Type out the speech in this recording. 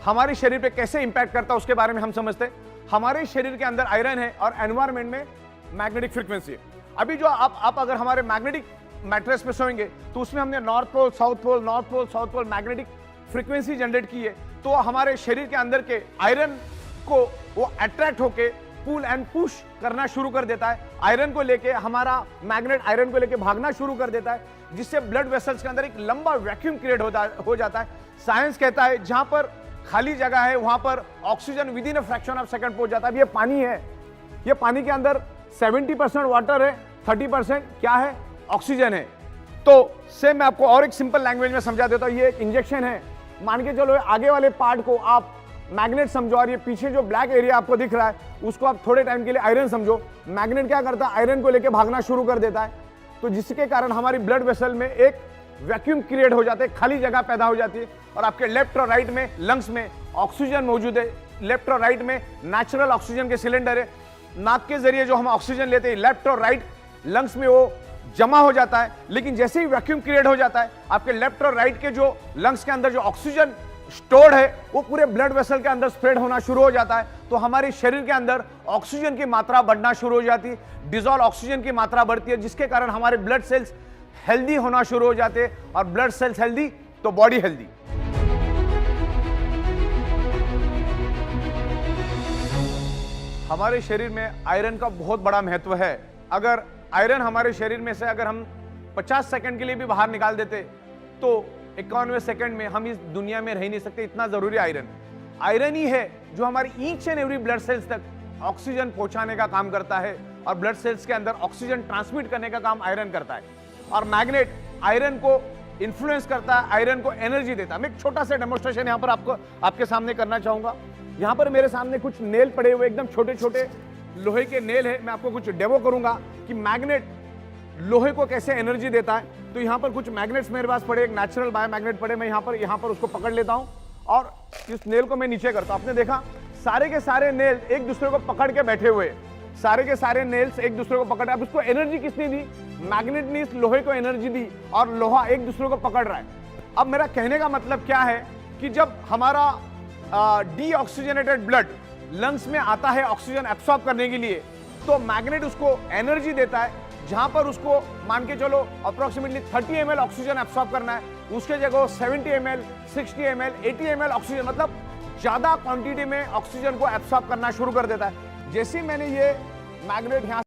हमारे शरीर पे कैसे इंपैक्ट करता है उसके बारे में हम समझते हैं। हमारे शरीर के अंदर आयरन है और एनवायरमेंट में मैग्नेटिक फ्रीक्वेंसी है। अभी जो आप अगर हमारे मैग्नेटिक मैट्रेस पे सोएंगे तो उसमें हमने north pole south pole, north pole south pole magnetic frequency generate की है, तो हमारे शरीर के अंदर के आयरन को वो अट्रैक्ट होके पुल एंड पुश करना शुरू कर देता है। आयरन को लेके हमारा मैग्नेट आयरन को लेके भागना शुरू कर देता है, जिससे ब्लड वेसल्स के अंदर एक लंबा वैक्यूम क्रिएट हो जाता है। साइंस कहता है जहां पर खाली जगह है वहां पर oxygen with in a fraction of second पहुंच जाता है। ये पानी है, ये पानी के अंदर 70% वाटर है, 30% क्या है, ऑक्सीजन है। तो से मैं आपको और एक सिंपल लैंग्वेज में समझा देता हूं। ये एक इंजेक्शन है, मान के चलो आगे वाले पार्ट को आप मैग्नेट समझो और ये पीछे जो ब्लैक एरिया आपको दिख रहा है उसको आप थोड़े टाइम के लिए आयरन समझो। मैग्नेट क्या करता है, आयरन को लेके भागना शुरू कर देता है, तो जिसके कारण हमारी ब्लड वेसल में एक वैक्यूम क्रिएट हो जाता है, खाली जगह पैदा हो जाती है और आपके लेफ्ट और राइट में लंग्स में ऑक्सीजन मौजूद है। लेफ्ट और राइट में नेचुरल ऑक्सीजन के सिलेंडर है, नाक के जरिए जो हम ऑक्सीजन लेते हैं लेफ्ट और राइट लंग्स में वो जमा हो जाता है। लेकिन जैसे ही वैक्यूम क्रिएट हो जाता है आपके लेफ्ट और राइट के जो लंग्स के अंदर जो ऑक्सीजन स्टोर्ड है वो पूरे ब्लड वेसल के अंदर स्प्रेड होना शुरू हो जाता है। तो हमारे शरीर के अंदर ऑक्सीजन की मात्रा बढ़ना शुरू हो जाती है, डिसॉल्व ऑक्सीजन की मात्रा बढ़ती है, जिसके कारण हमारे ब्लड सेल्स हेल्दी होना शुरू हो जाते हैं और ब्लड सेल्स हेल्दी तो बॉडी हेल्दी। हमारे शरीर में आयरन का बहुत बड़ा महत्व है। अगर आयरन हमारे शरीर में से अगर हम 50 सेकंड के लिए भी बाहर निकाल देते तो 51वें सेकंड में हम इस दुनिया में रह नहीं सकते, इतना जरूरी आयरन। आयरन ही है जो हमारी each and every blood cells तक ऑक्सीजन पहुंचाने का काम करता है और ब्लड सेल्स के अंदर ऑक्सीजन ट्रांसमिट करने का काम आयरन करता है। और मैग्नेट आयरन को इन्फ्लुएंस करता है, आयरन को एनर्जी देता है। मैं एक छोटा सा डेमोन्स्ट्रेशन यहां पर आपके सामने करना चाहूंगा। यहां पर मेरे सामने कुछ नेल पड़े हुए एकदम छोटे छोटे लोहे के नेल है। मैं आपको कुछ डेमो करूंगा कि मैग्नेट लोहे को कैसे एनर्जी देता है। तो यहाँ पर कुछ मैग्नेट्स मेरे पास पड़े, एक नेचुरल बायो मैग्नेट पड़े। मैं यहाँ पर उसको पकड़ लेता हूँ और इस नेल को मैं नीचे करता हूँ। आपने देखा सारे के सारे नेल एक दूसरे को पकड़ के बैठे हुए, सारे के सारे नेल्स एक दूसरे को पकड़। अब उसको एनर्जी किसने दी, मैग्नेट ने इस लोहे को एनर्जी दी और लोहा एक दूसरे को पकड़ रहा है। अब मेरा कहने का मतलब क्या है कि जब हमारा डीऑक्सीजनेटेड ब्लड लंग्स में आता है ऑक्सीजन एब्सॉर्ब करने के लिए, तो मैग्नेट उसको एनर्जी देता है। जहां पर उसको मान के चलो अप्रोक्सीमेटली 30 ml ऑक्सीजन एब्सॉर्ब करना है, उसके जगह 70 ml, 60 ml, 80 ml ऑक्सीजन, मतलब ज्यादा क्वांटिटी में ऑक्सीजन को एब्सॉर्ब करना शुरू कर देता है। जैसे ही मैंने ये मैग्नेट यहां